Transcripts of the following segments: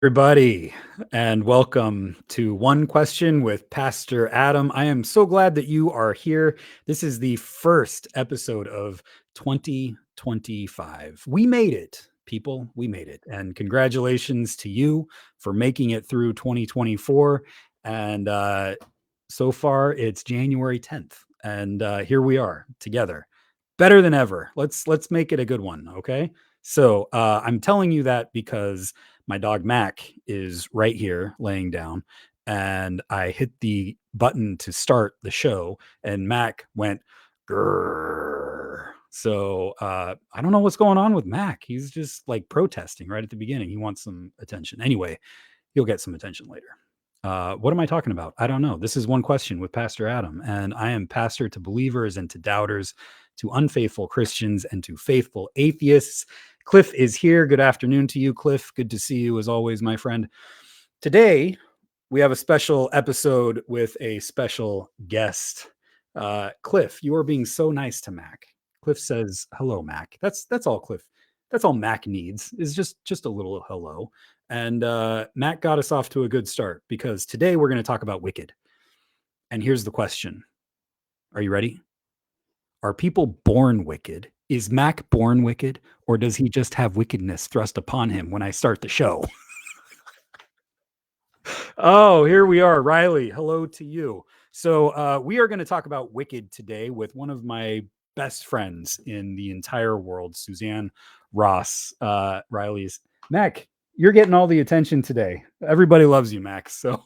Everybody, and welcome to One Question with Pastor Adam. I am so glad that you are here. This is the first episode of 2025. We made it, people. We made it. And congratulations to you for making it through 2024. And so far, it's January 10th. And here we are together. Better than ever. Let's make it a good one, okay? So I'm telling you that because my dog Mac is right here laying down, and I hit the button to start the show, and Mac went grrr. So I don't know what's going on with Mac. He's just like protesting right at the beginning. He wants some attention. Anyway, he'll get some attention later. What am I talking about? I don't know. This is One Question with Pastor Adam, and I am pastor to believers and to doubters, to unfaithful Christians and to faithful atheists. Cliff is here. Good afternoon to you, Cliff. Good to see you as always, my friend. Today, we have a special episode with a special guest. Cliff, you are being so nice to Mac. Cliff says, "Hello, Mac." That's all Cliff. That's all Mac needs is just a little hello. And Matt got us off to a good start because today we're going to talk about Wicked. And here's the question. Are you ready? Are people born wicked? Is Mac born wicked? Or does he just have wickedness thrust upon him when I start the show? Oh, here we are. Riley, hello to you. So we are going to talk about Wicked today with one of my best friends in the entire world, Suzanne Ross. Riley's Mac, you're getting all the attention today. Everybody loves you, Max. So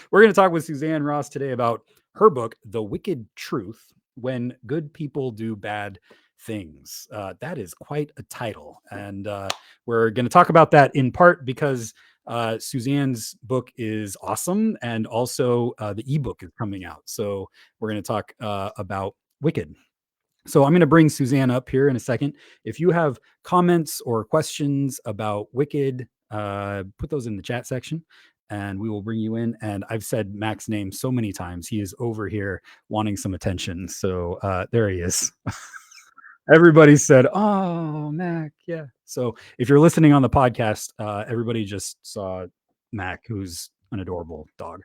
we're going to talk with Suzanne Ross today about her book, The Wicked Truth: When Good People Do Bad Things. That is quite a title. And we're going to talk about that in part because Suzanne's book is awesome. And also the ebook is coming out. So we're going to talk about Wicked. So I'm going to bring Suzanne up here in a second. If you have comments or questions about Wicked, put those in the chat section and we will bring you in. And I've said Mac's name so many times. He is over here wanting some attention. So there he is. Everybody said, "Oh, Mac, yeah." So if you're listening on the podcast, everybody just saw Mac, who's an adorable dog.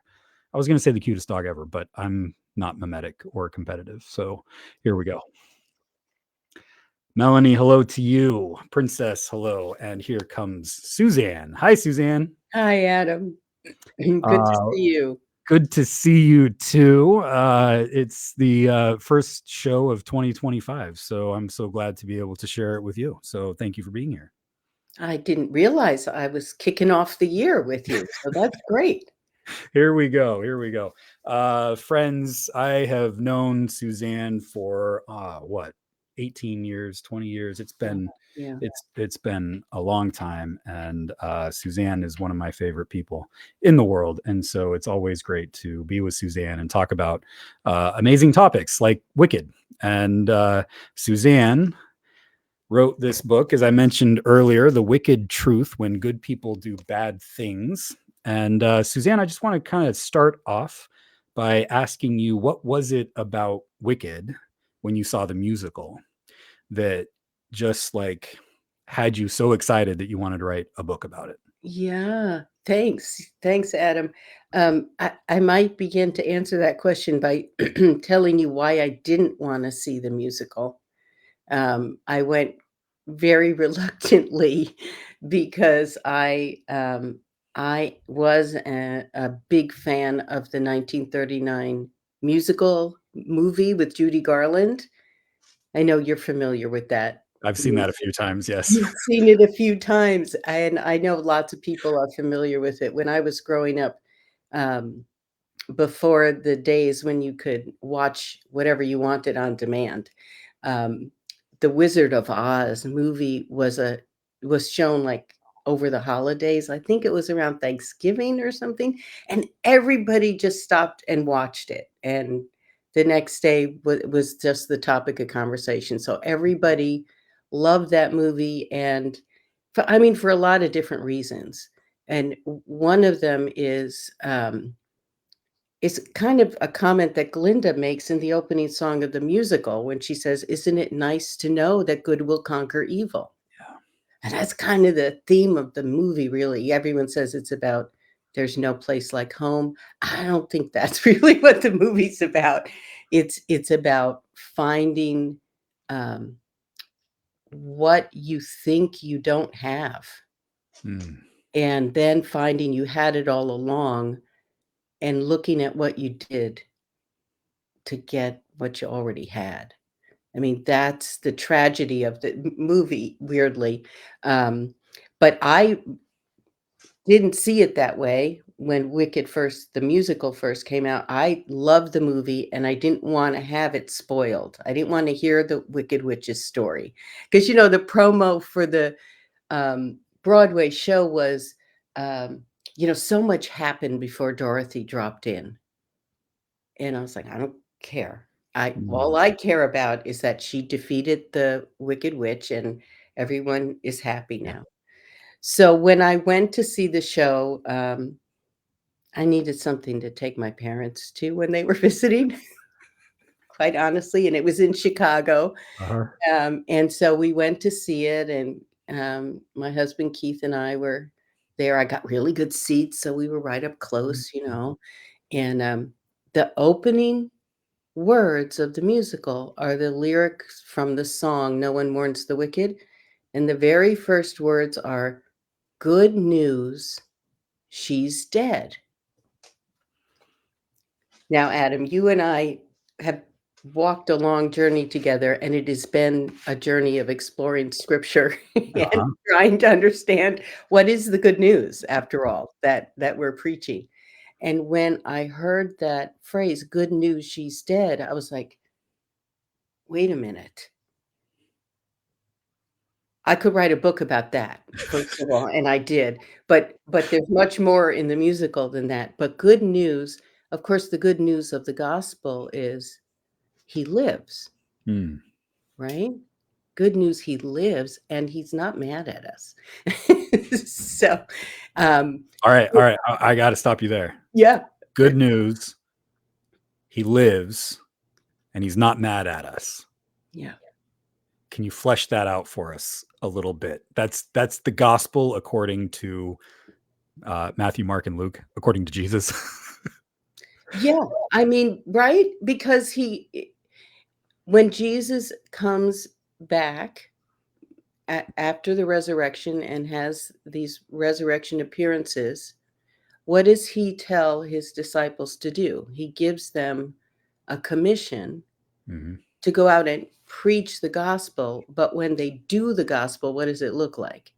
I was going to say the cutest dog ever, but I'm not mimetic or competitive. So here we go. Melanie, hello to you. Princess, hello. And here comes Suzanne. Hi, Suzanne. Hi, Adam. Good to see you. Good to see you too. It's the first show of 2025. So I'm so glad to be able to share it with you. So thank you for being here. I didn't realize I was kicking off the year with you. So that's great. Here we go. Here we go. Friends, I have known Suzanne for what, 18 years, 20 years. It's been Yeah. it's been a long time, and Suzanne is one of my favorite people in the world, and so it's always great to be with Suzanne and talk about amazing topics like Wicked. And Suzanne wrote this book, as I mentioned earlier, The Wicked Truth: When Good People Do Bad Things. And Suzanne, I just want to kind of start off by asking you, what was it about Wicked when you saw the musical that just like had you so excited that you wanted to write a book about it? Yeah. Thanks. Thanks, Adam. I might begin to answer that question by telling you why I didn't want to see the musical. I went very reluctantly because I was a big fan of the 1939 musical movie with Judy Garland. I know you're familiar with that. I've seen that a few times. Yes. You've seen it a few times, and I know lots of people are familiar with it. When I was growing up, um, before the days when you could watch whatever you wanted on demand, um, the Wizard of Oz movie was shown, like, over the holidays. I think it was around Thanksgiving or something, and everybody just stopped and watched it, and the next day was just the topic of conversation, so everybody loved that movie, and I mean, for a lot of different reasons, and one of them is, it's kind of a comment that Glinda makes in the opening song of the musical when she says, "Isn't it nice to know that good will conquer evil?" Yeah. And that's kind of the theme of the movie, really. Everyone says it's about there's no place like home. I don't think that's really what the movie's about. It's about finding, um, what you think you don't have, Mm, and then finding you had it all along and looking at what you did to get what you already had. I mean, that's the tragedy of the movie, weirdly. Um, but I didn't see it that way when Wicked first the musical first came out. I loved the movie, and I didn't wanna have it spoiled. I didn't wanna hear the Wicked Witch's story, because the promo for the, Broadway show was, um, so much happened before Dorothy dropped in, and I was like, "I don't care. I mm, all I care about is that she defeated the Wicked Witch, and everyone is happy yeah. now." So, when I went to see the show, I needed something to take my parents to when they were visiting, quite honestly, and it was in Chicago. Uh-huh. And so we went to see it, and my husband Keith and I were there. I got really good seats, so we were right up close, And the opening words of the musical are the lyrics from the song "No One Mourns the Wicked," and the very first words are "Good news, she's dead." Now, Adam, you and I have walked a long journey together, and it has been a journey of exploring scripture and Uh-huh. trying to understand what is the good news after all that we're preaching. And when I heard that phrase, good news, she's dead, I was like, wait a minute. I could write a book about that, first of all, and I did. But there's much more in the musical than that. But good news, of course, the good news of the gospel is he lives. Mm. Right? Good news, he lives and he's not mad at us. So, um, All right, I gotta stop you there. yeah, Good news, he lives, and he's not mad at us. yeah. Can you flesh that out for us a little bit? That's the gospel according to, Matthew, Mark, and Luke, according to Jesus. Yeah, I mean, right? Because when Jesus comes back after the resurrection and has these resurrection appearances, what does he tell his disciples to do? He gives them a commission Mhm. to go out and preach the gospel, but when they do the gospel, what does it look like?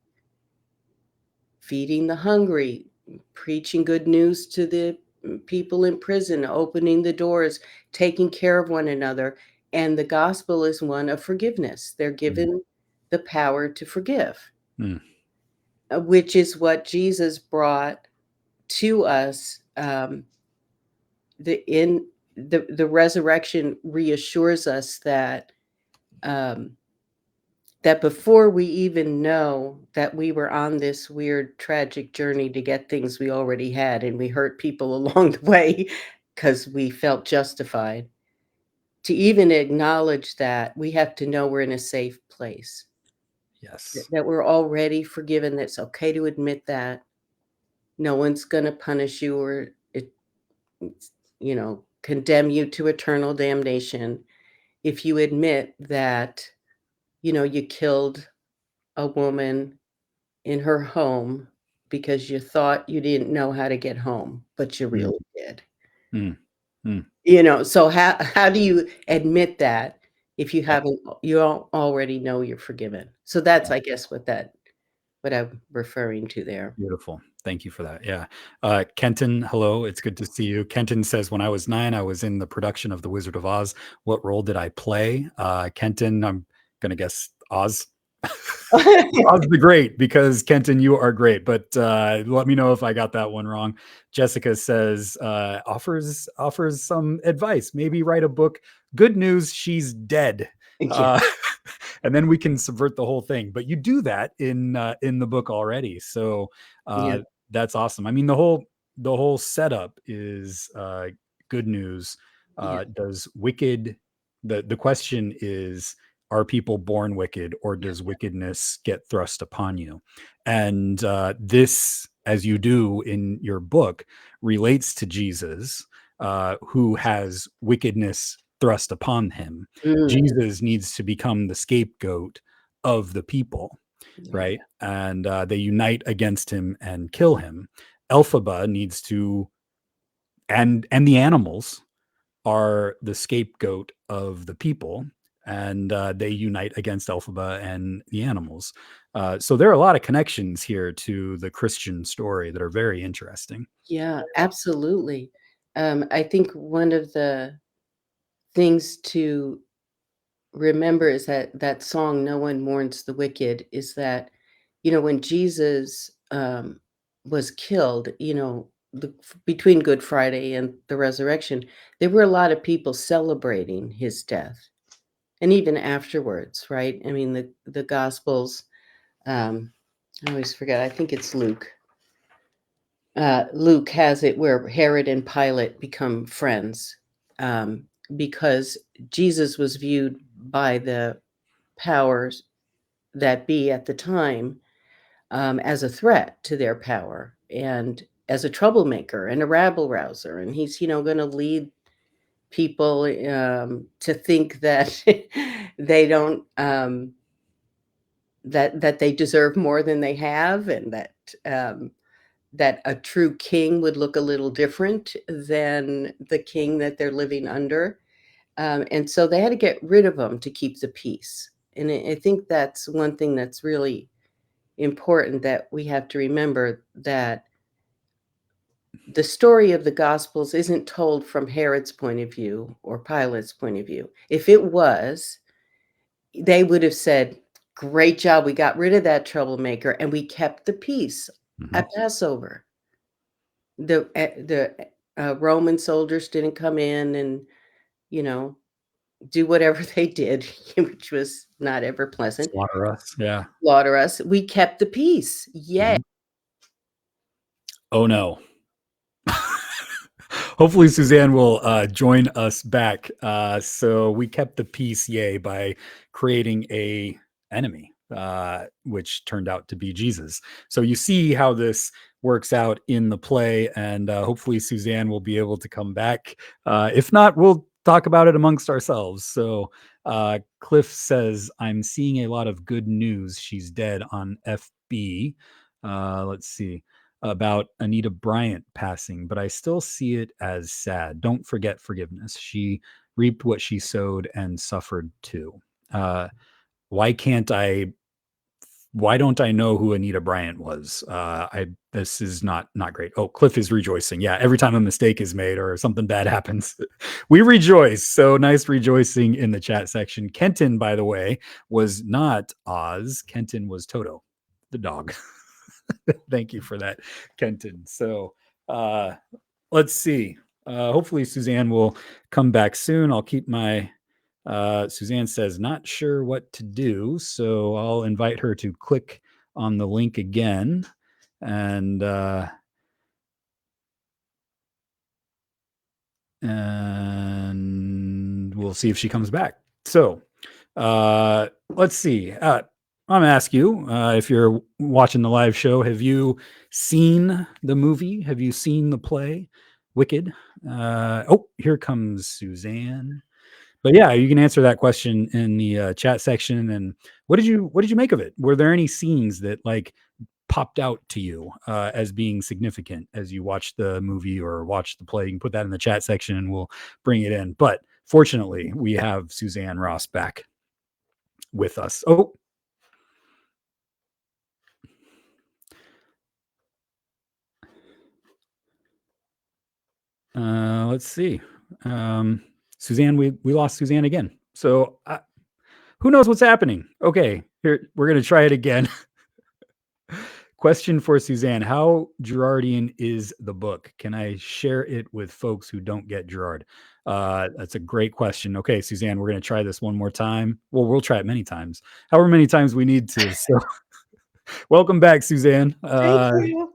Feeding the hungry, preaching good news to the people in prison, opening the doors, taking care of one another, and the gospel is one of forgiveness. They're Mm, given the power to forgive, mm, which is what Jesus brought to us. The resurrection reassures us um, that before we even know that we were on this weird, tragic journey to get things we already had, and we hurt people along the way because we felt justified, to even acknowledge that, we have to know we're in a safe place, yes. that we're already forgiven, that it's okay to admit that. No one's gonna punish you or condemn you to eternal damnation if you admit that, you killed a woman in her home because you thought you didn't know how to get home, but you Mm, really did. mm, mm, So how do you admit that if you yep, haven't you already know you're forgiven? So yeah, that's, I guess, what I'm referring to there. beautiful. Thank you for that, yeah. Kenton, hello, it's good to see you. Kenton says, "When I was 9, I was in the production of The Wizard of Oz. What role did I play?" Kenton, I'm gonna guess Oz? Oz the Great, because Kenton, you are great, but let me know if I got that one wrong. Jessica says, offers some advice. Maybe write a book. Good news, she's dead. Yeah, Uh, and then we can subvert the whole thing. But you do that in the book already, so yeah, uh, that's awesome. I mean, the whole setup is good news. yeah, Does Wicked? The question is, are people born wicked, or does wickedness get thrust upon you? And this, as you do in your book, relates to Jesus, who has wickedness thrust upon him. Mm, Jesus needs to become the scapegoat of the people, yeah. right? And they unite against him and kill him. Elphaba needs to, and the animals are the scapegoat of the people, and they unite against Elphaba and the animals. So there are a lot of connections here to the Christian story that are very interesting. Yeah, absolutely. I think one of the things to remember is that that song, "No One Mourns the Wicked," is that, when Jesus, was killed, between Good Friday and the resurrection, there were a lot of people celebrating his death, and even afterwards, right? I mean, the Gospels, um, I always forget, I think it's Luke. Luke has it where Herod and Pilate become friends, um, because Jesus was viewed by the powers that be at the time, as a threat to their power and as a troublemaker and a rabble rouser. And he's, going to lead people to think that they don't that they deserve more than they have, and um, that a true king would look a little different than the king that they're living under. And so they had to get rid of them to keep the peace. And I think that's one thing that's really important, that we have to remember, that the story of the Gospels isn't told from Herod's point of view or Pilate's point of view. If it was, they would have said, "Great job, we got rid of that troublemaker and we kept the peace Mhm. at Passover." The Roman soldiers didn't come in and, you know, do whatever they did, which was not ever pleasant, Slaughter us. Yeah. slaughter us. We kept the peace. Yay. Mhm. Oh no. Hopefully, Suzanne will join us back. So we kept the peace, yay, by creating a enemy, which turned out to be Jesus. So you see how this works out in the play, and hopefully Suzanne will be able to come back. If not, we'll talk about it amongst ourselves. So Cliff says, "I'm seeing a lot of good news. She's dead on FB." Let's see about Anita Bryant passing, but I still see it as sad. Don't forget forgiveness. She reaped what she sowed and suffered too. Uh, why can't I? Why don't I know who Anita Bryant was? I This is not great. Oh, Cliff is rejoicing. Yeah, every time a mistake is made or something bad happens, we rejoice. So nice rejoicing in the chat section. Kenton, by the way, was not Oz. Kenton was Toto, the dog. Thank you for that, Kenton. So uh, let's see. Hopefully, Suzanne will come back soon. I'll keep my. Suzanne says, not sure what to do. So I'll invite her to click on the link again. And we'll see if she comes back. So let's see. I'm gonna ask you, if you're watching the live show, have you seen the movie? Have you seen the play, Wicked? Oh, here comes Suzanne. But yeah, you can answer that question in the chat section. And what did you make of it? Were there any scenes that like popped out to you as being significant as you watch the movie or watch the play? You can put that in the chat section and we'll bring it in. But fortunately, we have Suzanne Ross back with us. Oh, let's see. Suzanne, we lost Suzanne again. So who knows what's happening? Okay, here we're gonna try it again. Question for Suzanne: how Girardian is the book? Can I share it with folks who don't get Girard? That's a great question. Okay, Suzanne, we're gonna try this one more time. Well, we'll try it many times, however many times we need to. So, welcome back, Suzanne. Thank you.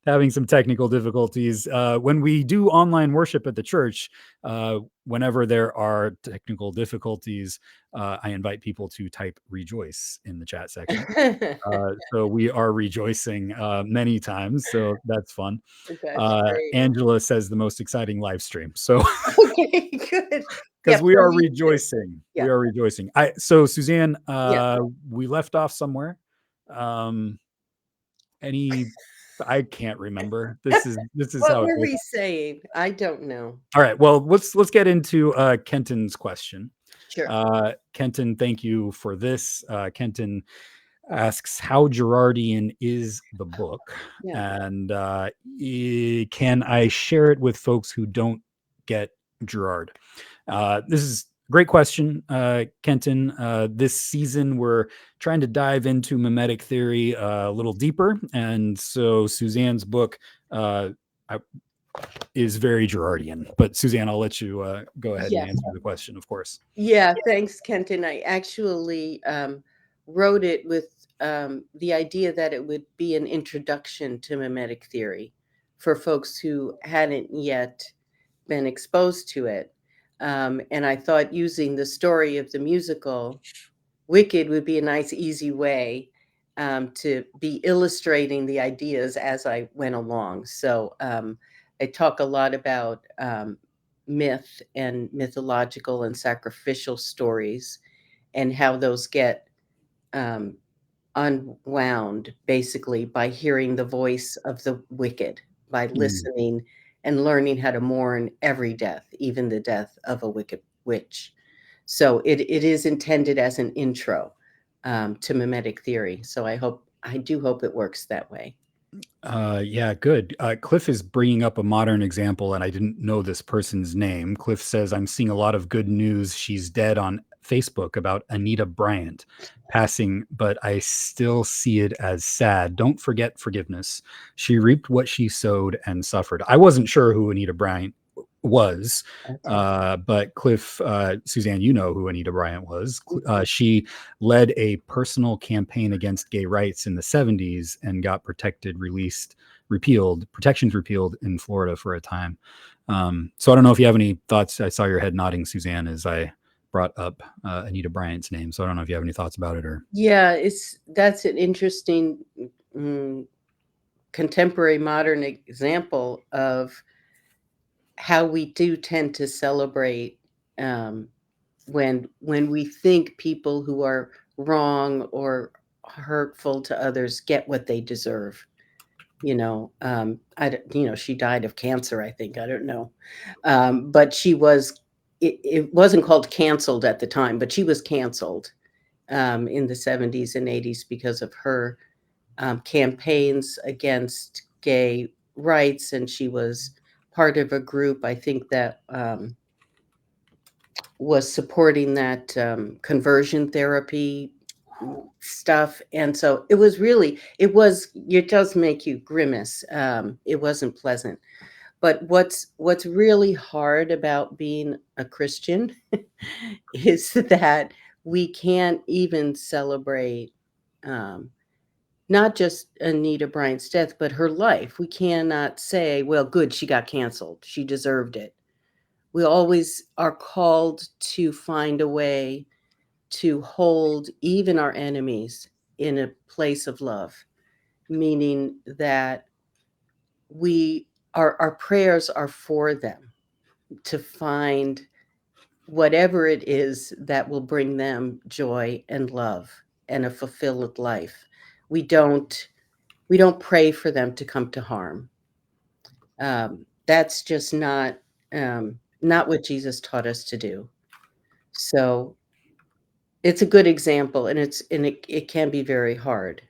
having some technical difficulties. When we do online worship at the church, whenever there are technical difficulties, I invite people to type rejoice in the chat section. So we are rejoicing many times. So that's fun. That's great. Angela says the most exciting live stream. So Okay, good. Yeah, because we for are me too. rejoicing, Yeah. So Suzanne, Yeah. we left off somewhere. Um, any, I can't remember. This is What how it were goes. we saying? I don't know. All right. Well, let's get into Kenton's question. Sure. Kenton, thank you for this. Kenton asks, how Girardian is the book? Yeah. And can I share it with folks who don't get Girard? This is a great question, Kenton. This season, we're trying to dive into mimetic theory a little deeper. And so Suzanne's book I, is very Girardian. But Suzanne, I'll let you go ahead and Yeah. answer the question, of course. Yeah, thanks, Kenton. I actually wrote it with the idea that it would be an introduction to mimetic theory for folks who hadn't yet been exposed to it. And I thought using the story of the musical Wicked would be a nice, easy way to be illustrating the ideas as I went along. So I talk a lot about myth and mythological and sacrificial stories and how those get um, unwound basically by hearing the voice of the wicked, by Mm. listening and learning how to mourn every death, even the death of a wicked witch. So it is intended as an intro to mimetic theory. So I do hope it works that way. Yeah, good. Cliff is bringing up a modern example, and I didn't know this person's name. Cliff says, I'm seeing a lot of good news. She's dead on Facebook about Anita Bryant passing, but I still see it as sad. Don't forget forgiveness. She reaped what she sowed and suffered. I wasn't sure who Anita Bryant was, Okay. but Cliff, Suzanne, you know who Anita Bryant was. She led a personal campaign against gay rights in the 70s and got protections repealed in Florida for a time. So I don't know if you have any thoughts. I saw your head nodding, Suzanne, as I brought up Anita Bryant's name. So I don't know if you have any thoughts about it or. Yeah, that's an interesting mm, contemporary modern example of how we do tend to celebrate um, when we think people who are wrong or hurtful to others get what they deserve. She died of cancer, I think. I don't know, but she was. It wasn't called canceled at the time, but she was canceled in the 70s and 80s because of her campaigns against gay rights, and she was part of a group, I think, that was supporting that conversion therapy stuff. And so it does make you grimace. It wasn't pleasant. But what's really hard about being a Christian is that we can't even celebrate um, not just Anita Bryant's death, but her life. We cannot say, well, good, she got canceled. She deserved it. We always are called to find a way to hold even our enemies in a place of love, meaning that our prayers are for them to find whatever it is that will bring them joy and love and a fulfilled life. We don't we don't pray for them to come to harm. That's just not what Jesus taught us to do. So it's a good example, and it can be very hard,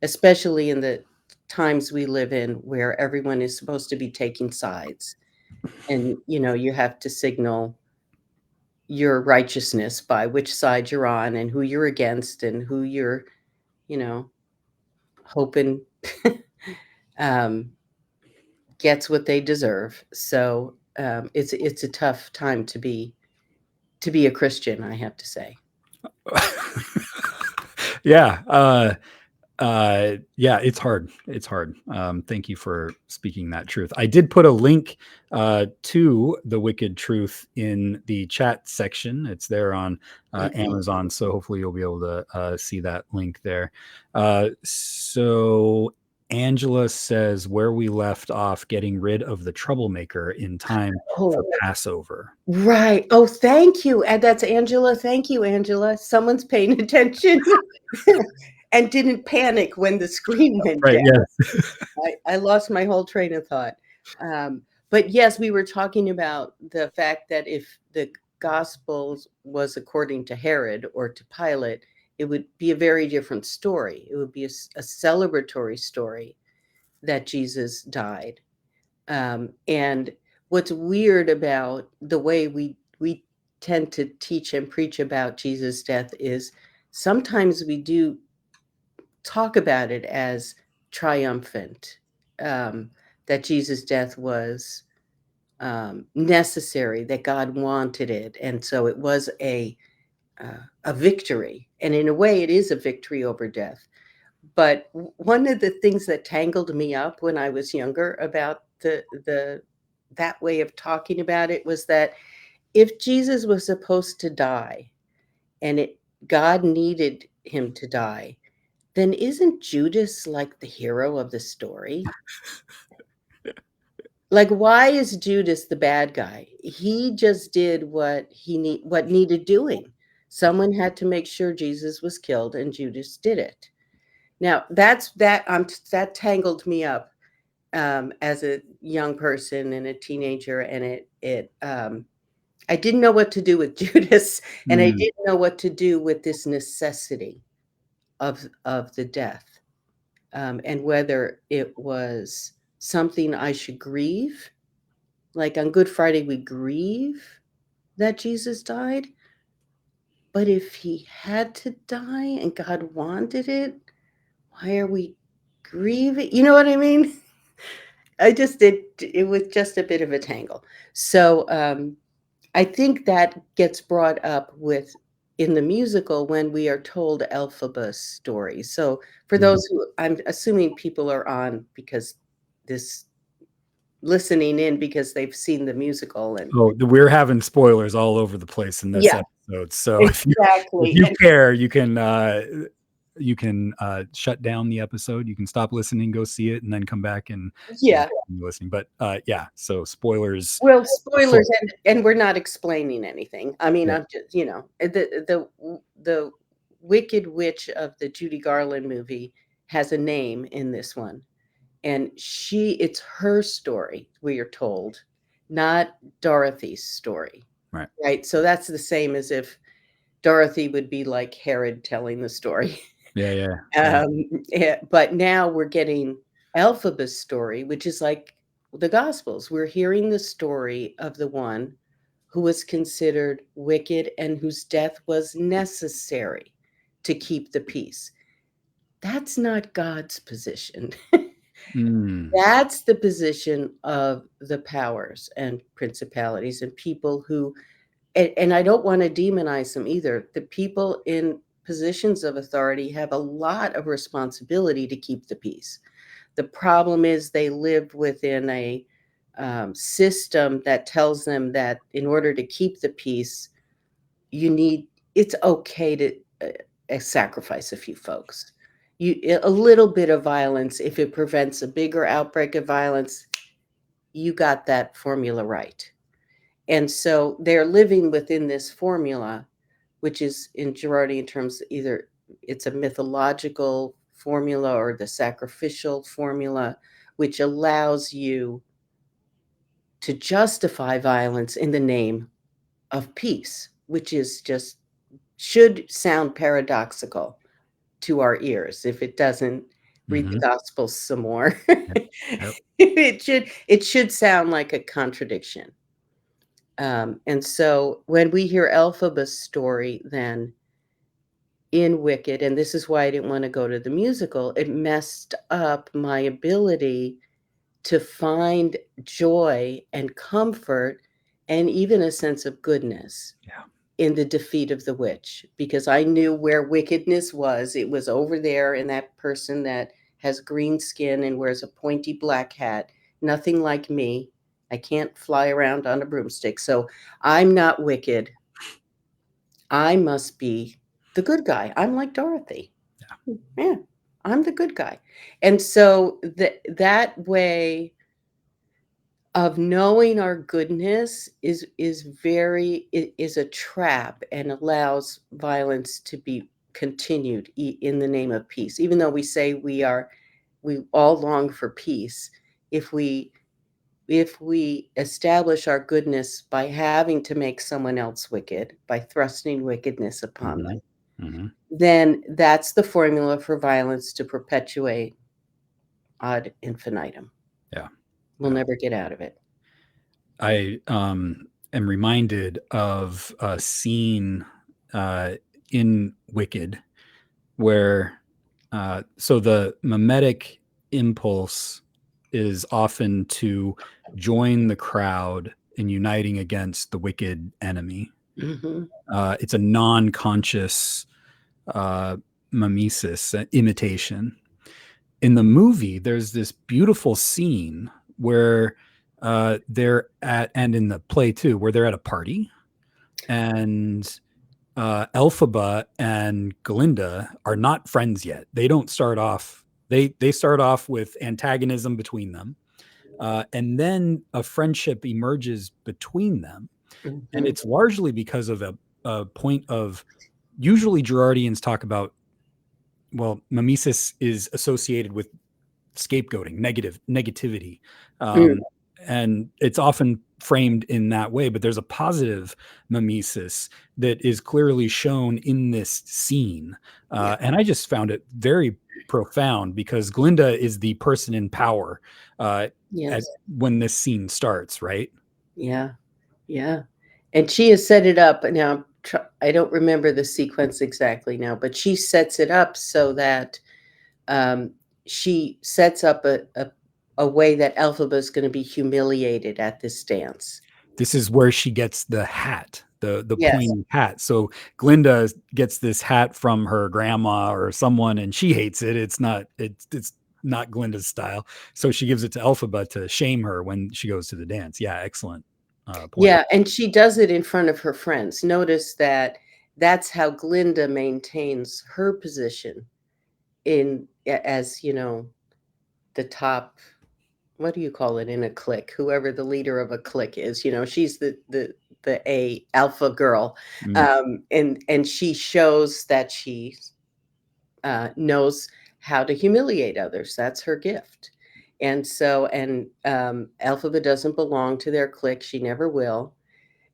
especially in the times we live in where everyone is supposed to be taking sides, and you have to signal your righteousness by which side you're on and who you're against and who you're you know hoping um, gets what they deserve. So it's a tough time to be a Christian, I have to say. Yeah. Yeah, it's hard. It's hard. Thank you for speaking that truth. I did put a link to The Wicked Truth in the chat section. It's there on Mhm. Amazon, so hopefully you'll be able to see that link there. So Angela says, where we left off, getting rid of the troublemaker in time for Oh, Passover. right. Oh, thank you, and that's Angela. Thank you, Angela. Someone's paying attention and didn't panic when the screen went Right. down. Yes. I lost my whole train of thought. But yes, we were talking about the fact that if the Gospels was according to Herod or to Pilate, it would be a very different story. It would be a celebratory story that Jesus died. And what's weird about the way we tend to teach and preach about Jesus' death is sometimes we do talk about it as triumphant, um, that Jesus' death was necessary, that God wanted it, and so it was a victory. And in a way, it is a victory over death. But one of the things that tangled me up when I was younger about the that way of talking about it was that if Jesus was supposed to die and God needed him to die, then isn't Judas like the hero of the story? Like, why is Judas the bad guy? He just did what needed doing. Someone had to make sure Jesus was killed, and Judas did it. Now, that tangled me up, as a young person and a teenager, and I didn't know what to do with Judas, and I Mm, didn't know what to do with this necessity of the death, and whether it was something I should grieve. Like on Good Friday, we grieve that Jesus died, but if he had to die and God wanted it, why are we grieving? You know what I mean? It was just a bit of a tangle. So, I think that gets brought up with in the musical when we are told Elphaba's story. So, for mhm. those who I'm assuming people are on because this listening in because they've seen the musical and Oh, we're having spoilers all over the place in this yeah, episode. So if exactly, you and care, you can shut down the episode. You can stop listening, go see it, and then come back and yeah. continue listening. But yeah, so spoilers Well, afoot. spoilers, and we're not explaining anything. I mean, Yeah. I'm just, the Wicked Witch of the Judy Garland movie has a name in this one, and it's her story, we are told, not Dorothy's story, Right. right? So that's the same as if Dorothy would be like Herod telling the story. Yeah. Yeah. Yeah. But now we're getting Elphaba's story, which is like the Gospels. We're hearing the story of the one who was considered wicked and whose death was necessary to keep the peace. That's not God's position. Mm, That's the position of the powers and principalities and people who and I don't wanna demonize them either. The people in positions of authority have a lot of responsibility to keep the peace. The problem is they live within a, system that tells them that in order to keep the peace, you need it's okay to, sacrifice a few folks. A little bit of violence, if it prevents a bigger outbreak of violence, you got that formula right. And so they're living within this formula, which is in Girardian terms, either it's a mythological formula or the sacrificial formula, which allows you to justify violence in the name of peace, which is just should sound paradoxical to our ears. If it doesn't, read the hmm. Gospels some more. Yep. Yep. It should sound like a contradiction. And so when we hear Elphaba's story, then in Wicked, and this is why I didn't want to go to the musical, it messed up my ability to find joy and comfort and even a sense of goodness Yeah. in the defeat of the witch, because I knew where wickedness was. It was over there in that person that has green skin and wears a pointy black hat, nothing like me. I can't fly around on a broomstick, so I'm not wicked. I must be the good guy. I'm like Dorothy. Yeah, I'm the good guy. And so that way of knowing our goodness is a trap and allows violence to be continued in the name of peace. Even though we say we all long for peace, if we establish our goodness by having to make someone else wicked, by thrusting wickedness upon Mhm. them, Mhm. then that's the formula for violence to perpetuate ad infinitum. Yeah. We'll Yeah. never get out of it. I, am reminded of a scene, uh, in Wicked where, so the mimetic impulse is often to join the crowd in uniting against the wicked enemy. Mhm. It's a non-conscious, uh, mimesis, imitation. In the movie, there's this beautiful scene where they're at, and in the play too, where they're at a party, and Elphaba and Glinda are not friends yet. They don't start off. They start off with antagonism between them, and then a friendship emerges between them, and Mhm. it's largely because of a point of. Usually, Gerardians talk about, well, mimesis is associated with scapegoating, negativity, Mm. um, and it's often framed in that way. But there's a positive mimesis that is clearly shown in this scene, Yeah. and I just found it very profound because Glinda is the person in power uh, at Yes. when this scene starts, right? Yeah. Yeah. And she has set it up now. I don't remember the sequence exactly now, but she sets it up so that um, she sets up a way that Elphaba is going to be humiliated at this dance. This is where she gets the hat, the Yes. pointy hat. So Glinda gets this hat from her grandma or someone, and she hates it. It's not Glinda's style. So she gives it to Elphaba to shame her when she goes to the dance. Yeah, excellent point. Yeah, and she does it in front of her friends. Notice that that's how Glinda maintains her position as, the top, what do you call it in a clique? Whoever the leader of a clique is, she's the a alpha girl. Mm. And she shows that she knows how to humiliate others. That's her gift. And Elphaba doesn't belong to their clique. She never will.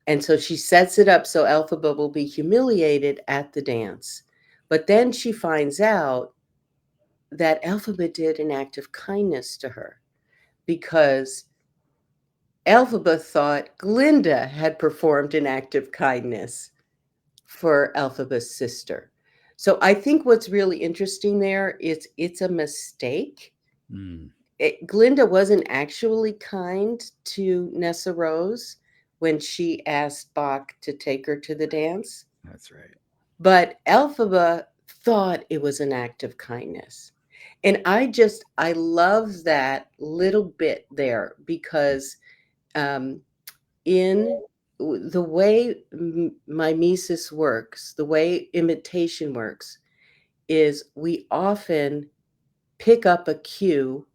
And so she sets it up so Elphaba will be humiliated at the dance. But then she finds out that Elphaba did an act of kindness to her because Elphaba thought Glinda had performed an act of kindness for Elphaba's sister. So I think what's really interesting there is it's a mistake. Mm. Glinda wasn't actually kind to Nessa Rose when she asked Bach to take her to the dance, That's right. but Elphaba thought it was an act of kindness. And I love that little bit there because um, in the way mimesis works, the way imitation works, is we often pick up a cue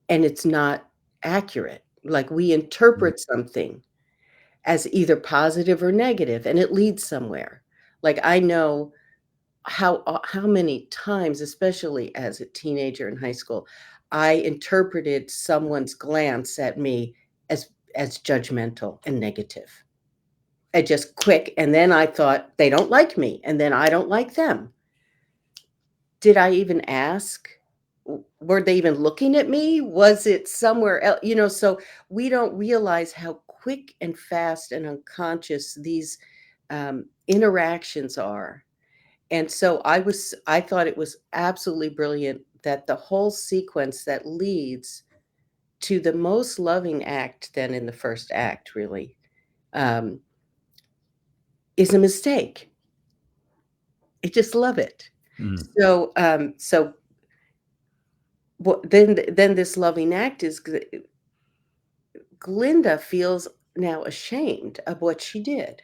and it's not accurate. Like we Mm. interpret something as either positive or negative, and it leads somewhere. Like I know how many times, especially as a teenager in high school, I interpreted someone's glance at me as judgmental and negative. And just quick, and then I thought, "They don't like me," and then I don't like them. Did I even ask? Were they even looking at me? Was it somewhere else? So we don't realize how quick and fast and unconscious these, interactions are. And so I thought it was absolutely brilliant that the whole sequence that leads to the most loving act then in the first act, really, um, is a mistake. I just love it. Mm, So then this loving act is Glinda feels now ashamed of what she did.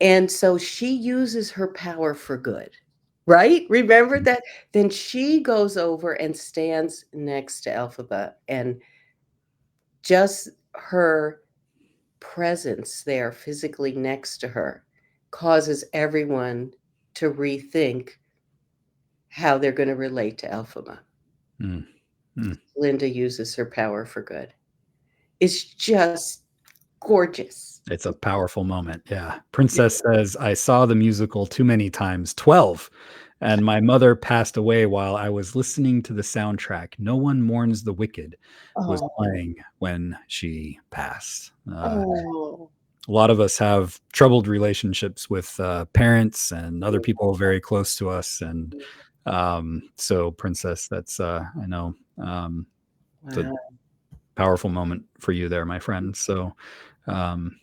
And so she uses her power for good, right? Remember mm, that? Then she goes over and stands next to Elphaba, and just her presence there physically next to her causes everyone to rethink how they're gonna relate to Elphaba. mm, mm. Linda uses her power for good. It's just gorgeous. It's a powerful moment, yeah. Princess says, "I saw the musical too many times, 12, and my mother passed away while I was listening to the soundtrack. No One Mourns the Wicked was Oh, playing when she passed." oh, A lot of us have troubled relationships with, parents and other people very close to us, and, so Princess, that's, I know, it's a wow. powerful moment for you there, my friend, so, um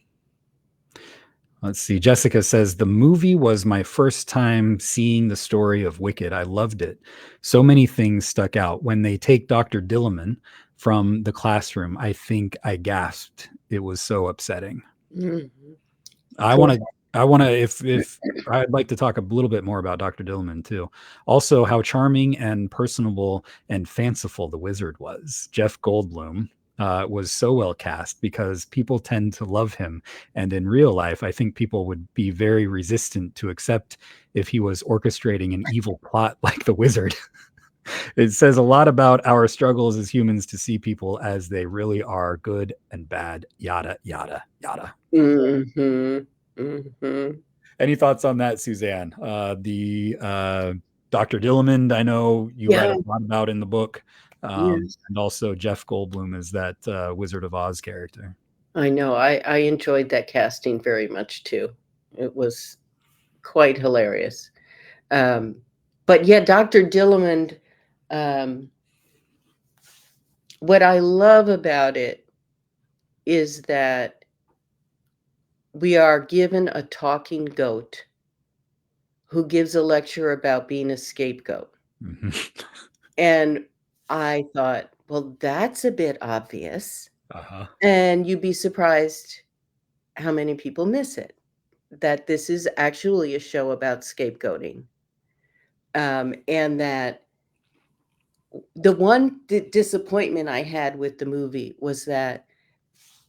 let's see. Jessica says, the movie was my first time seeing the story of Wicked. I loved it. So many things stuck out. When they take Dr. Dilliman from the classroom, I think I gasped. It was so upsetting. Mhm. I Go want to, ahead. if I'd like to talk a little bit more about Dr. Dilliman too. Also, how charming and personable and fanciful the wizard was. Jeff Goldblum was so well cast because people tend to love him. And in real life, I think people would be very resistant to accept if he was orchestrating an evil plot like the wizard. It says a lot about our struggles as humans to see people as they really are, good and bad, yada, yada, yada. Mhm. Mhm. Any thoughts on that, Suzanne? The Dr. Dillamond, I know you read Yeah, a lot about in the book, yes. and also Jeff Goldblum is that Wizard of Oz character. I know, I enjoyed that casting very much too. It was quite hilarious. Um, but yeah, Dr. Dillamond, um, what I love about it is that we are given a talking goat who gives a lecture about being a scapegoat. Mhm. And I thought, well, that's a bit obvious. Uh-huh. And you'd be surprised how many people miss it, that this is actually a show about scapegoating. And that the one disappointment I had with the movie was that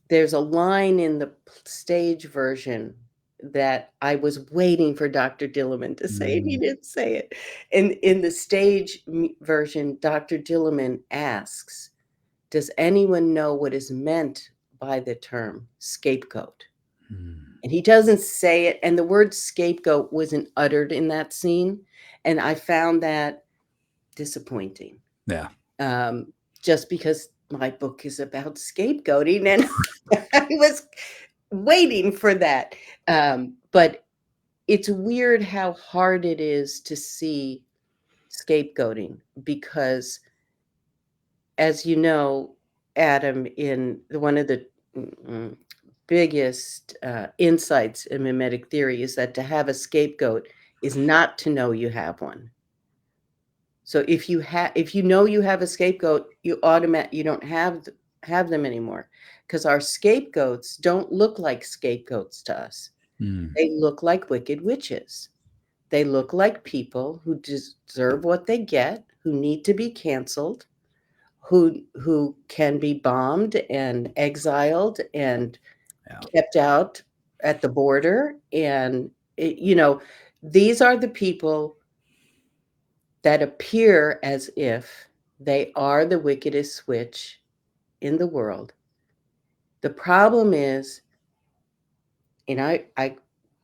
there's a line in the stage version that I was waiting for Dr. Dilliman to say, and he Mm, didn't say it. And in the stage version, Dr. Dilliman asks, does anyone know what is meant by the term scapegoat? mm. And he doesn't say it, and the word scapegoat wasn't uttered in that scene, and I found that disappointing, Yeah. um, just because my book is about scapegoating, and I was waiting for that, but it's weird how hard it is to see scapegoating because, as you know, Adam, in one of the mm, biggest insights in mimetic theory is that to have a scapegoat is not to know you have one. So if you know you have a scapegoat, you don't have them anymore because our scapegoats don't look like scapegoats to us. Mm, They look like wicked witches. They look like people who deserve what they get, who need to be canceled, who can be bombed and exiled and yeah. kept out at the border, and these are the people that appear as if they are the wickedest witch in the world. The problem is, and I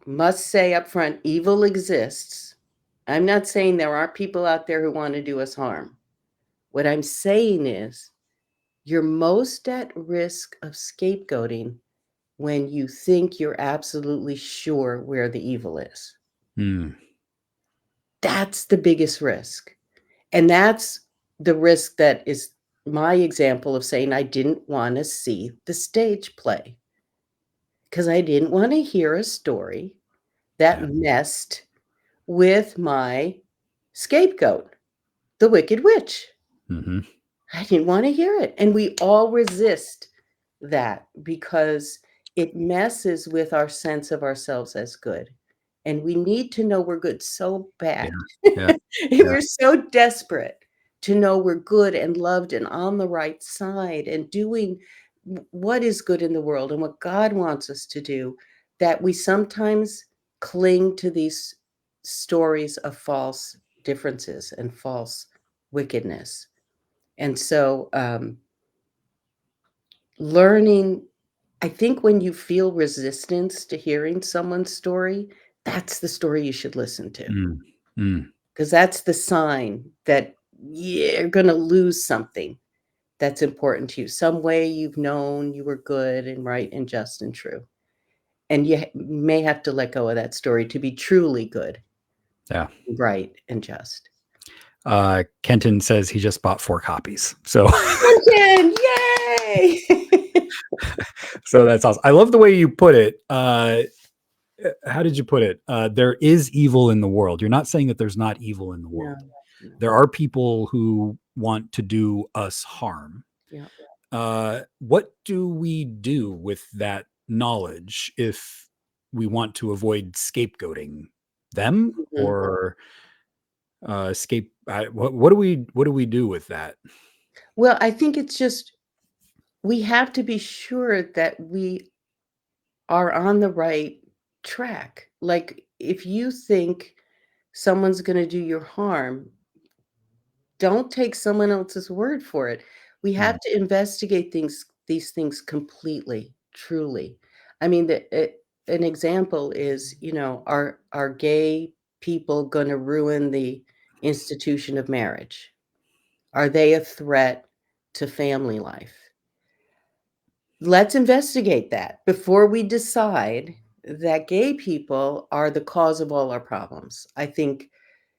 must say up front, evil exists. I'm not saying there aren't people out there who want to do us harm. What I'm saying is you're most at risk of scapegoating when you think you're absolutely sure where the evil is. Mm, That's the biggest risk. And that's the risk that is my example of saying I didn't want to see the stage play. 'cause I didn't wanna hear a story that Yeah. messed with my scapegoat, the Wicked Witch. Mhm. I didn't wanna hear it, and we all resist that because it messes with our sense of ourselves as good, and we need to know we're good so Yeah. bad. Yeah. And Yeah. we're so desperate to know we're good and loved and on the right side and doing what is good in the world and what God wants us to do, that we sometimes cling to these stories of false differences and false wickedness. And so, learning I think when you feel resistance to hearing someone's story, that's the story you should listen to, Mm. Mm. because that's the sign that you're gonna lose something that's important to you, some way you've known you were good and right and just and true, and you may have to let go of that story to be truly good, Yeah. right, and just. Kenton says he just bought 4 copies. So Attention! Yay! so that's awesome. I love the way you put it. How did you put it? There is evil in the world. You're not saying that there's not evil in the No, world. no. There are people who want to do us harm. Yeah. What do we do with that knowledge if we want to avoid scapegoating them Mhm. or what do we do with that? Well, I think it's just we have to be sure that we are on the right track. Like, if you think someone's gonna do you harm, don't take someone else's word for it. We have Mm, to investigate these things completely, truly. I mean, an example is, are gay people gonna ruin the institution of marriage? Are they a threat to family life? Let's investigate that before we decide that gay people are the cause of all our problems. I think,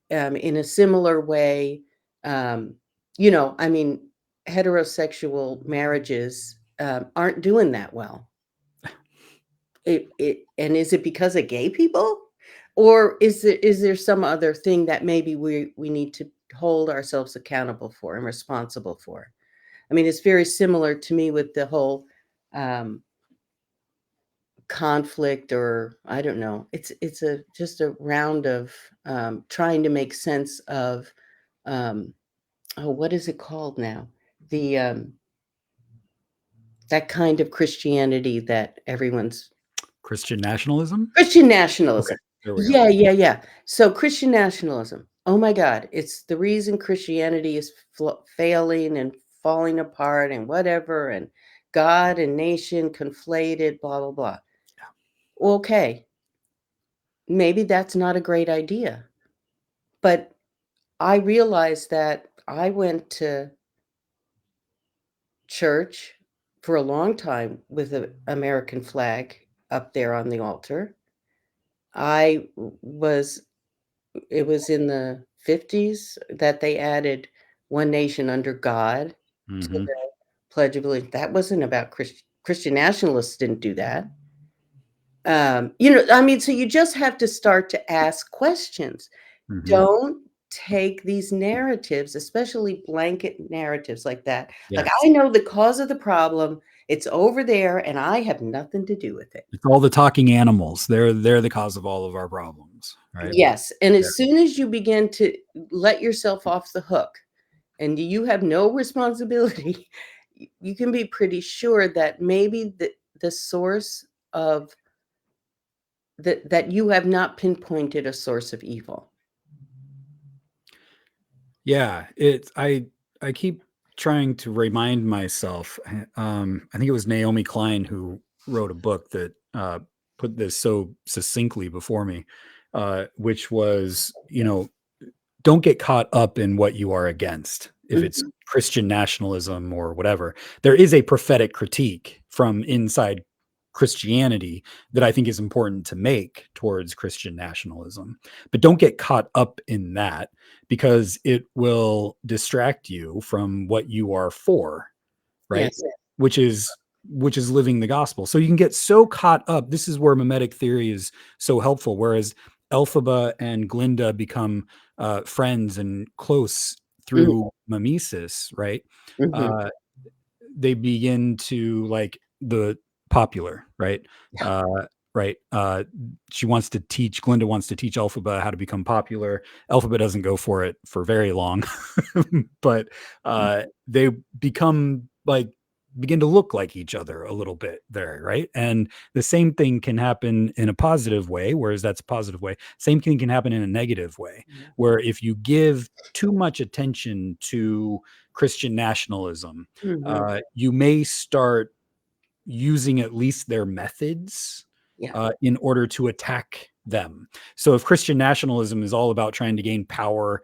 in a similar way, um, I mean, heterosexual marriages, aren't doing that well. And is it because of gay people? Or is there some other thing that maybe we need to hold ourselves accountable for and responsible for? I mean, it's very similar to me with the whole, um, conflict, or I don't know. It's a just a round of, trying to make sense of, um, oh, what is it called now? The, that kind of Christianity that everyone's Christian nationalism? Christian Okay, nationalism. there we go. Yeah, yeah, yeah. So Christian nationalism. Oh my God, it's the reason Christianity is failing and falling apart and whatever, and God and nation conflated, blah, blah, blah. Okay, maybe that's not a great idea. But I realized that I went to church for a long time with an American flag up there on the altar. I was It was in the '50s that they added "One Nation Under God" to Mhm, the Pledge of Allegiance. That wasn't about Christian nationalists didn't do that. I mean, so you just have to start to ask questions. mhm. Don't take these narratives, especially blanket narratives like that. Like, Yes. "I know the cause of the problem, it's over there, and I have nothing to do with it." It's all the talking animals. They're the cause of all of our problems, right? Yes, and Yeah. as soon as you begin to let yourself off the hook and you have no responsibility, you can be pretty sure that maybe the source of that you have not pinpointed a source of evil. Yeah, it's I keep trying to remind myself, I think it was Naomi Klein who wrote a book that, put this so succinctly before me, which was, don't get caught up in what you are against. If it's Mhm. Christian nationalism or whatever, there is a prophetic critique from inside Christianity that I think is important to make towards Christian nationalism. But don't get caught up in that because it will distract you from what you are for, right? Yes. Which is which is living the gospel. So you can get so caught up. This is where mimetic theory is so helpful. Whereas Elphaba and Glinda become friends and close Mm, through mimesis, right? mhm. Uh, they begin to like the popular, right? Yeah. Uh, right. She wants to teach, Glinda wants to teach Elphaba how to become popular. Elphaba doesn't go for it for very long, but they become like, begin to look like each other a little bit there, right? And the same thing can happen in a positive way, whereas that's a positive way. Same thing can happen in a negative way, Yeah. where if you give too much attention to Christian nationalism, Mhm. you may start using at least their methods Yeah. in order to attack them. So if Christian nationalism is all about trying to gain power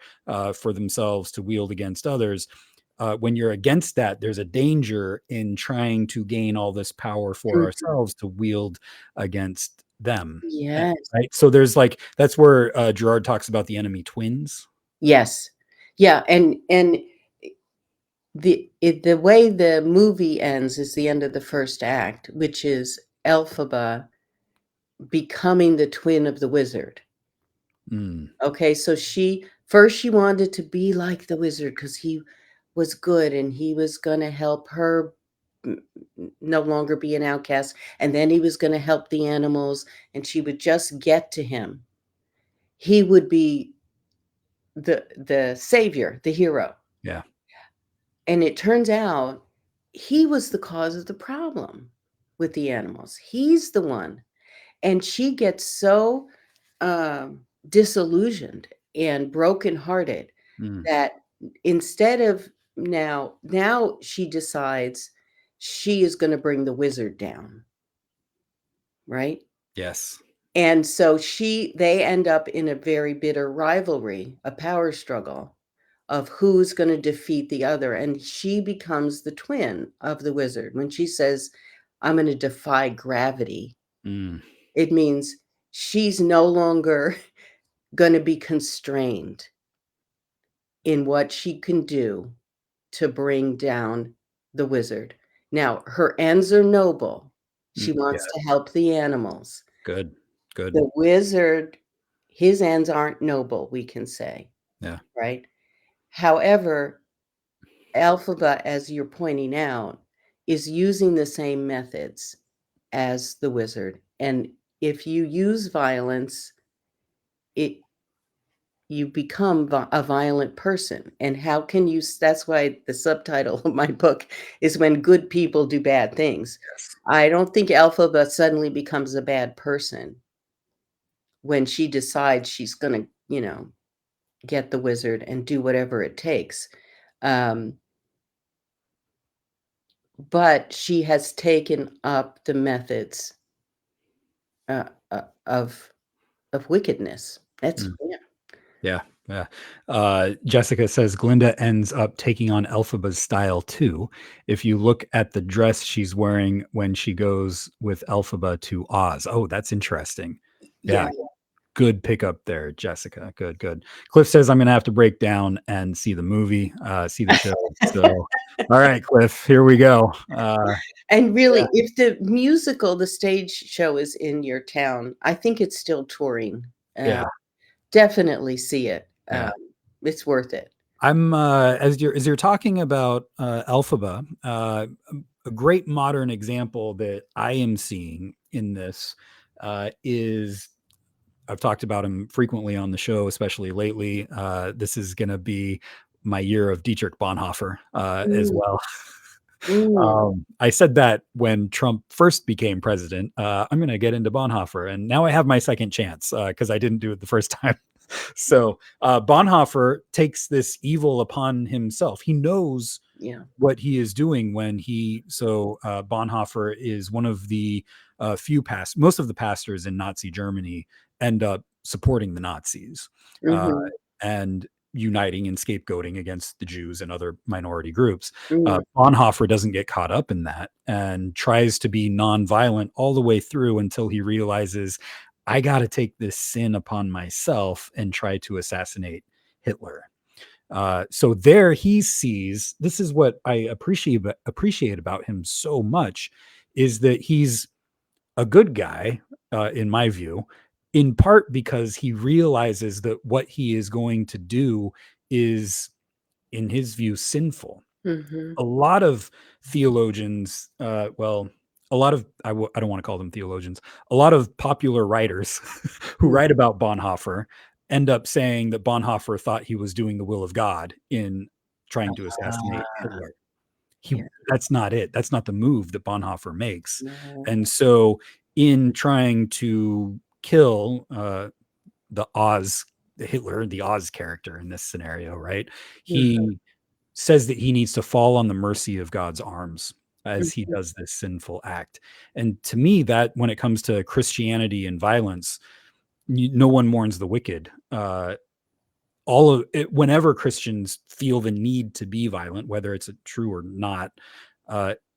for themselves to wield against others, when you're against that, there's a danger in trying to gain all this power for Mhm. ourselves to wield against them. Yes. Right. So there's like, that's where Gerard talks about the enemy twins. Yes. Yeah, and the way the movie ends is the end of the first act, which is Elphaba becoming the twin of the wizard. Mm, Okay, so she wanted to be like the wizard because he was good and he was gonna help her no longer be an outcast, and then he was gonna help the animals, and she would just get to him. He would be the savior, the hero. yeah. And it turns out he was the cause of the problem with the animals. He's the one. And she gets so disillusioned and brokenhearted Mm, that instead of now she decides she is going to bring the wizard down, right? yes. And so they end up in a very bitter rivalry, a power struggle of who's going to defeat the other. And she becomes the twin of the wizard. When she says, I'm going to defy gravity, Mm, it means she's no longer going to be constrained in what she can do to bring down the wizard. Now, her ends are noble. She yeah. wants to help the animals. Good. Good. The wizard, his ends aren't noble, we can say, Yeah. right? However, Alphaba, as you're pointing out, is using the same methods as the wizard. And if you use violence, it you become a violent person. And how can you that's why the subtitle of my book is When Good People Do Bad Things. Yes. I don't think Alphaba suddenly becomes a bad person when she decides she's gonna, get the wizard and do whatever it takes. Um, but she has taken up the methods of wickedness. That's Mm, yeah. yeah. Yeah. Jessica says Glinda ends up taking on Elphaba's style too. If you look at the dress she's wearing when she goes with Elphaba to Oz. Oh, that's interesting. Yeah. Yeah. Good pickup there, Jessica. Good, good. Cliff says I'm gonna have to break down and see the movie, see the show. So, all right, Cliff, here we go. And Yeah, really, if the stage show is in your town, I think it's still touring. Uh, yeah, Definitely see it. yeah. It's worth it. I'm as you're talking about Elphaba, a great modern example that I am seeing in this is I've talked about him frequently on the show, especially lately. This is going to be my year of Dietrich Bonhoeffer as Mm, well. mm, I said that when Trump first became president. I'm going to get into Bonhoeffer, and now I have my second chance because I didn't do it the first time. So Bonhoeffer takes this evil upon himself. He knows yeah. what he is doing when Bonhoeffer is one of the most of the pastors in Nazi Germany end up supporting the Nazis uh, Mhm, and uniting and scapegoating against the Jews and other minority groups. mm, Bonhoeffer doesn't get caught up in that and tries to be nonviolent all the way through until he realizes I got to take this sin upon myself and try to assassinate Hitler. So there he sees, this is what I appreciate about him so much, is that he's a good guy, in my view, in part because he realizes that what he is going to do is, in his view, sinful. Mhm. A lot of theologians, well, a lot of I don't want to call them theologians. A lot of popular writers who Mm. write about Bonhoeffer end up saying that Bonhoeffer thought he was doing the will of God in trying to assassinate Ah, Hitler. He yeah. That's not it. That's not the move that Bonhoeffer makes. No. And so in trying to kill, the Oz the Hitler, the Oz character in this scenario, right? Mhm. He says that he needs to fall on the mercy of God's arms as he Mhm. does this sinful act. And to me, that when it comes to Christianity and violence, no one mourns the wicked. All of it, whenever Christians feel the need to be violent, whether it's true or not,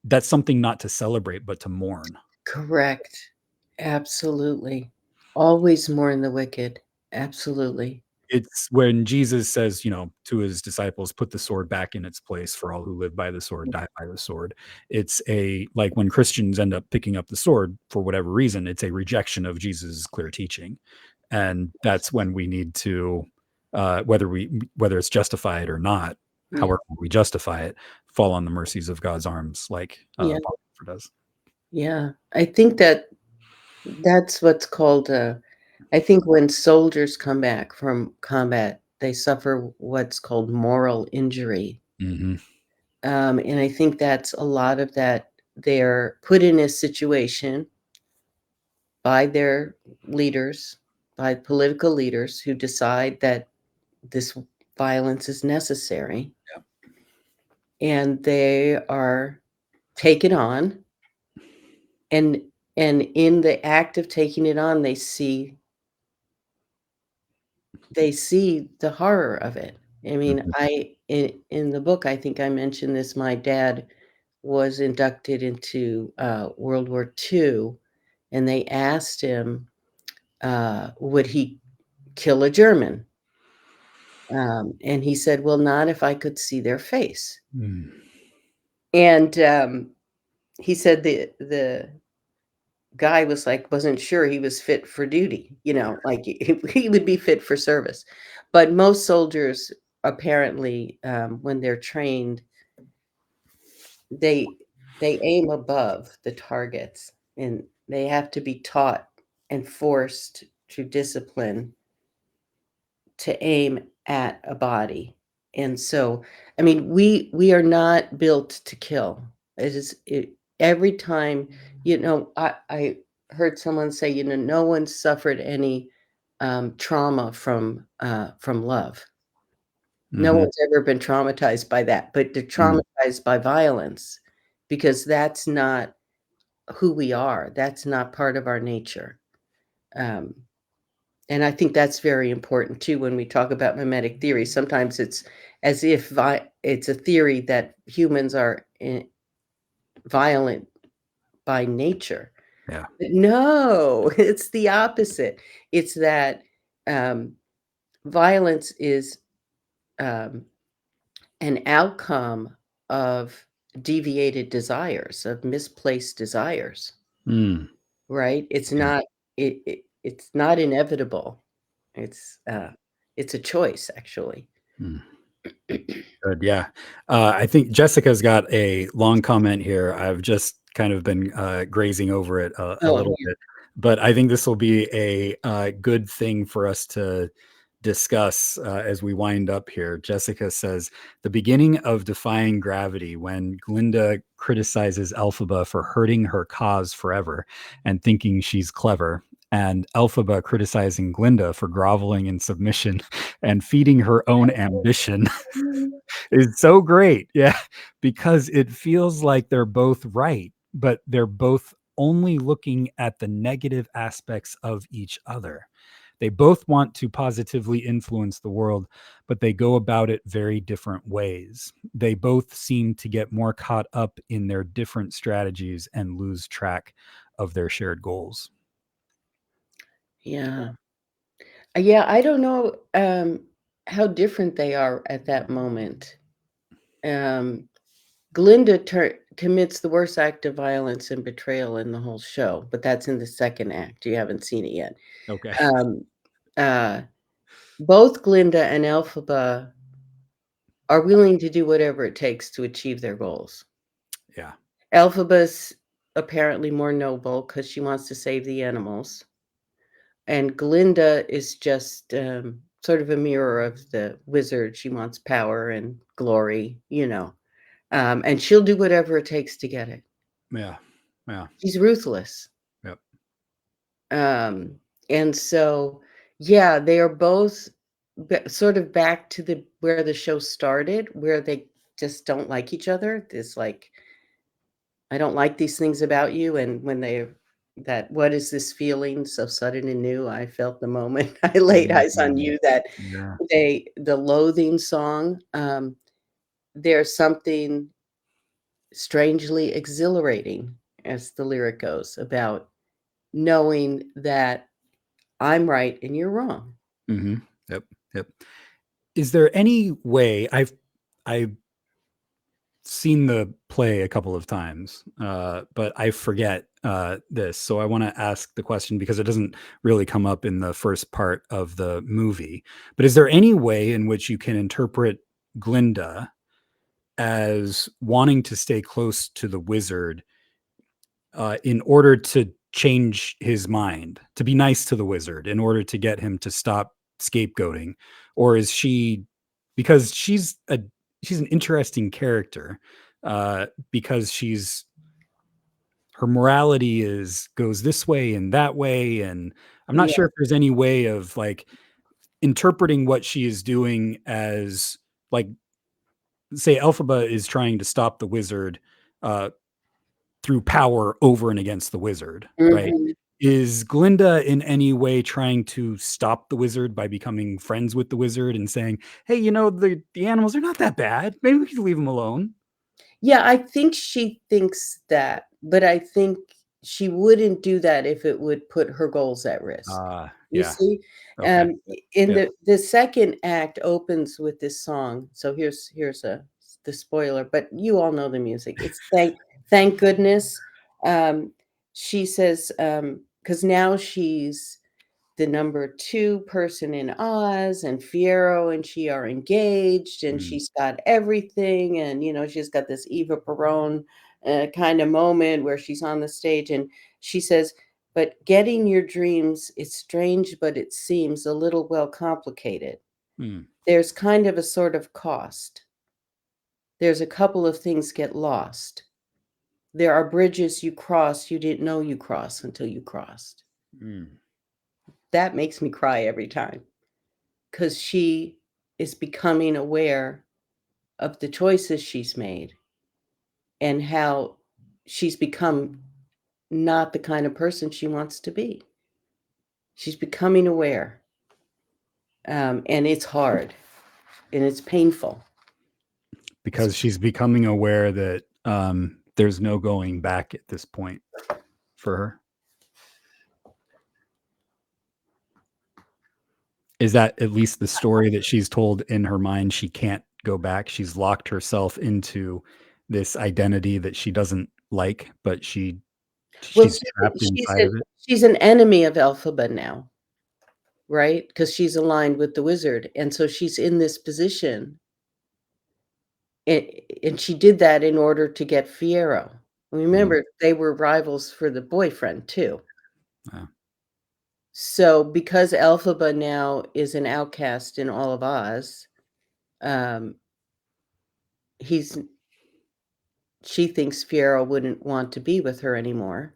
that's something not to celebrate, but to mourn. Correct. Absolutely. Always mourn the wicked. Absolutely. It's when Jesus says, to his disciples, "Put the sword back in its place, for all who live by the sword die by the sword." It's a like when Christians end up picking up the sword for whatever reason, it's a rejection of Jesus' clear teaching, and that's when we need to, whether it's justified or not, Yeah. however we justify it, fall on the mercies of God's arms, like Yeah. Bonhoeffer does. Yeah. I think that that's what's called, I think when soldiers come back from combat, they suffer what's called moral injury. Hmm. And I think that's a lot of that they're put in a situation by their leaders, by political leaders who decide that this violence is necessary, and they are taken on, and in the act of taking it on, they see the horror of it. I mean, Hmm. in the book, I think I mentioned this, my dad was inducted into, World War II, and they asked him, would he kill a German? And he said, "Well, not if I could see their face." Mm. And, he said the guy was like, wasn't sure he was fit for duty, like he would be fit for service. But most soldiers apparently, when they're trained, they they aim above the targets, and they have to be taught and forced through discipline to aim at a body. And so, I mean, we are not built to kill. It is it every time, I heard someone say, no one suffered any trauma from love. No Mhm. one's ever been traumatized by that, but they're Mm. traumatized by violence because that's not who we are. That's not part of our nature. Um, And I think that's very important too when we talk about mimetic theory. Sometimes it's as if it's a theory that humans are violent by nature. Yeah. But no, it's the opposite. It's that um, violence is um, an outcome of deviated desires, of misplaced desires, Mm. right? It's Yeah. not it's not inevitable. It's uh, it's a choice, actually. Mm. Good, yeah. I think Jessica's got a long comment here. I've just kind of been, grazing over it a Oh, little yeah. bit, but I think this will be a, good thing for us to discuss, as we wind up here. Jessica says, "The beginning of Defying Gravity, when Glinda criticizes Elphaba for hurting her cause forever and thinking she's clever, and Elphaba criticizing Glinda for groveling in submission and feeding her own ambition." Mm. Is so great. Yeah, because it feels like they're both right, but they're both only looking at the negative aspects of each other. They both want to positively influence the world, but they go about it very different ways. They both seem to get more caught up in their different strategies and lose track of their shared goals. Yeah. Yeah, I don't know, how different they are at that moment. Um, Glinda commits the worst act of violence and betrayal in the whole show, but that's in the 2nd act. You haven't seen it yet. Okay. Um, uh, Both Glinda and Elphaba are willing to do whatever it takes to achieve their goals. Yeah. Elphaba's apparently more noble because she wants to save the animals, and Glinda is just, sort of a mirror of the wizard. She wants power and glory, and she'll do whatever it takes to get it. Yeah. Yeah. She's ruthless. Yep. Um, and so, yeah, they are both sort of back to the where the show started, where they just don't like each other. This like, I don't like these things about you, and when they that what is this feeling so sudden and new? I felt the moment I laid eyes on Mhm. you. That Yeah. the loathing song. There's something strangely exhilarating, as the lyric goes, about knowing that I'm right and you're wrong. Mhm. Yep. Yep. Is there any way I've seen the play a couple of times, but I forget, this, so I wanna ask the question because it doesn't really come up in the first part of the movie. But is there any way in which you can interpret Glinda as wanting to stay close to the wizard, in order to change his mind, to be nice to the wizard, in order to get him to stop scapegoating? Or is she, because she's an interesting character, because she's her morality is goes this way and that way, and I'm not Yeah. sure if there's any way of, like, interpreting what she is doing as, like, say Elphaba is trying to stop the wizard, uh, through power over and against the wizard, right? Mhm. Is Glinda in any way trying to stop the wizard by becoming friends with the wizard and saying, "Hey, the animals are not that bad. Maybe we could leave them alone." Yeah, I think she thinks that, but I think she wouldn't do that if it would put her goals at risk. You Yeah. see? Okay. In Yep. the 2nd act opens with this song, so here's the spoiler, but you all know the music. It's Thank Goodness. Um, she says, because now she's the number 2 person in Oz, and Fiero and she are engaged, and Mm, she's got everything, and, she's got this Eva Peron, kinda moment where she's on the stage, and she says, "But getting your dreams, it's strange, but it seems a little well complicated. mm, There's kind of a sort of cost. There's a couple of things get lost. There are bridges you cross you didn't know you crossed until you crossed." mm. That makes me cry every time. 'Cause she is becoming aware of the choices she's made and how she's become not the kind of person she wants to be. She's becoming aware, and it's hard, and it's painful. It's Because she's becoming aware that, there's no going back at this point for her. Is that at least the story that she's told in her mind? She can't go back. She's locked herself into this identity that she doesn't like, but well, she's trapped inside of it? she's an enemy of Elphaba now, right? Because she's aligned with the wizard, and so she's in this position, and she did that in order to get Fiero. Mm, Remember, they were rivals for the boyfriend too. yeah. So, because Elphaba now is an outcast in all of Oz, um, he's she thinks Fiero wouldn't want to be with her anymore.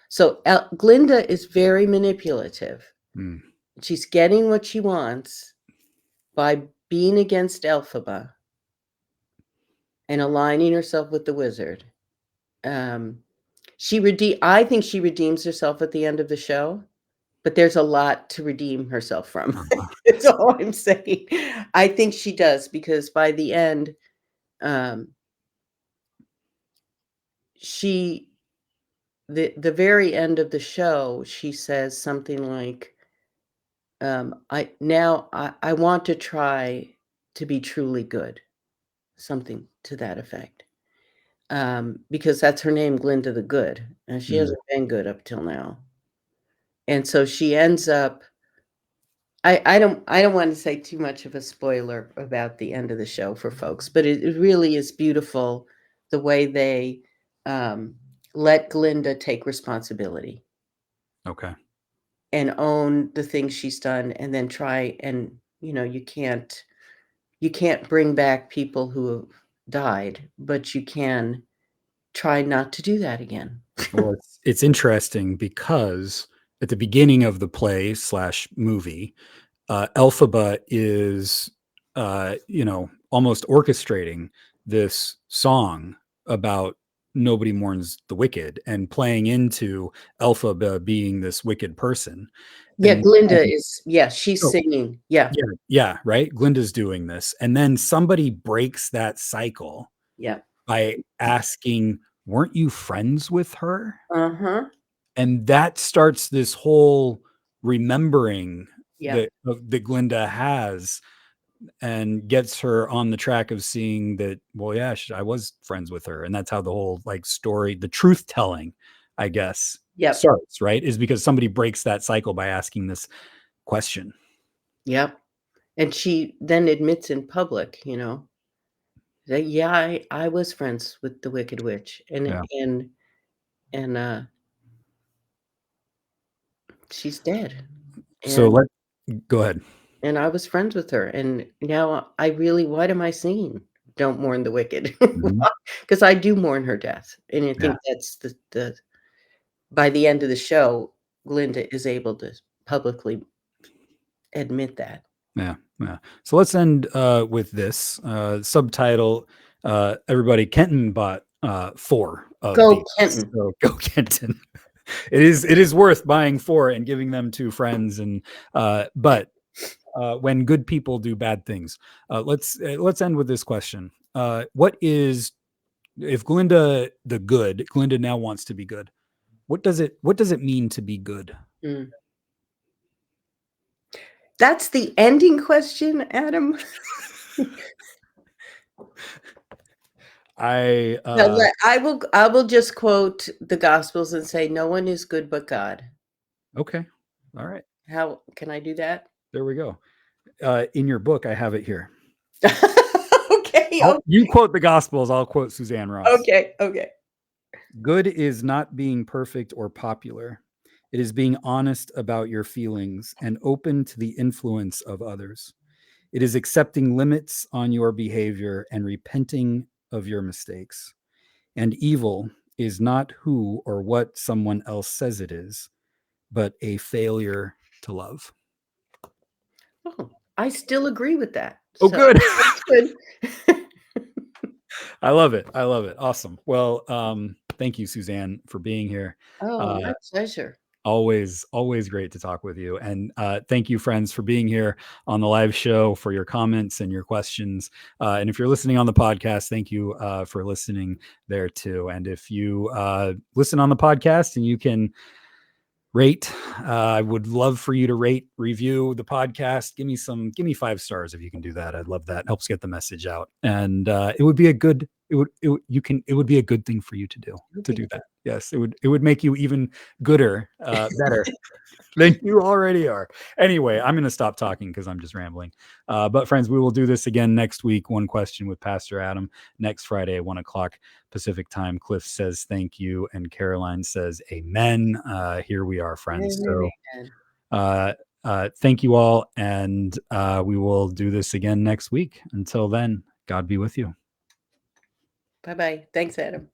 So, Glinda is very manipulative. Mm, She's getting what she wants by being against Elphaba and aligning herself with the wizard. Um, I think she redeems herself at the end of the show, but there's a lot to redeem herself from. uh-huh. That's all I'm saying. I think she does because by the end, um, she the very end of the show, she says something like, I want to try to be truly good, something to that effect. Because that's her name, Glinda the Good, and she Mm, hasn't been good up till now. And so she ends up I don't wanna say too much of a spoiler about the end of the show for folks, but it really is beautiful the way they, um, let Glinda take responsibility okay. and own the things she's done and then try and, you can't bring back people who have died, but you can try not to do that again. Well, it's interesting because at the beginning of the play slash movie, Elphaba is, almost orchestrating this song about nobody mourns the wicked and playing into Elphaba being this wicked person. Yeah, And, Glinda and is yeah, she's oh, singing. Yeah, yeah, yeah, right. Glinda's doing this, and then somebody breaks that cycle yeah. by asking, "Weren't you friends with her?" Uh-huh. And that starts this whole remembering Yep, that Glinda has and gets her on the track of seeing that, well, yeah, I was friends with her, and that's how the whole, like, story the truth telling, I guess, yep, starts, right? Is because somebody breaks that cycle by asking this question. yep. And she then admits in public, that, "Yeah, I was friends with the Wicked Witch, and Yeah. and and, she's dead, So and let Go ahead. and I was friends with her, and now I really what am I singing? Don't mourn the wicked." Mhm. Because I do mourn her death, and I Yeah. think that's the by the end of the show, Glinda is able to publicly admit that. Yeah, yeah. So let's end with this subtitle. Everybody, Kenton bought 4 of Go these. Kenton. So go, Kenton. It is worth buying 4 and giving them to friends. And but when good people do bad things, let's end with this question. What is if Glinda now wants to be good? What does it mean to be good? Mm. That's the ending question, Adam? I Now let I will just quote the Gospels and say, "No one is good but God." Okay. All right. How can I do that? There we go. In your book, I have it here. Okay, You quote the Gospels, I'll quote Suzanne Ross. okay, okay. Good is not being perfect or popular. It is being honest about your feelings and open to the influence of others. It is accepting limits on your behavior and repenting of your mistakes. And evil is not who or what someone else says it is, but a failure to love. Oh, I still agree with that. Oh, So good. that's good. I love it. I love it. Awesome. Well, thank you, Suzanne, for being here. Oh, Uh, my pleasure. always great to talk with you. And thank you, friends, for being here on the live show, for your comments and your questions. And if you're listening on the podcast, thank you for listening there too. And if you listen on the podcast and you can rate, I would love for you to rate, review the podcast. Give me 5 stars if you can do that. I'd love that. Helps get the message out. And it would be a good, it would be a good thing for you to do, Okay. that. Yes, it would make you even gooder, better than you already are. Anyway, I'm going to stop talking because I'm just rambling. But friends, we will do this again next week. One question with Pastor Adam next Friday at 1 o'clock Pacific time. Cliff says thank you, and Caroline says amen. Here we are, friends. Amen, So amen. thank you all, and we will do this again next week. Until then, God be with you. Bye-bye. Thanks, Adam.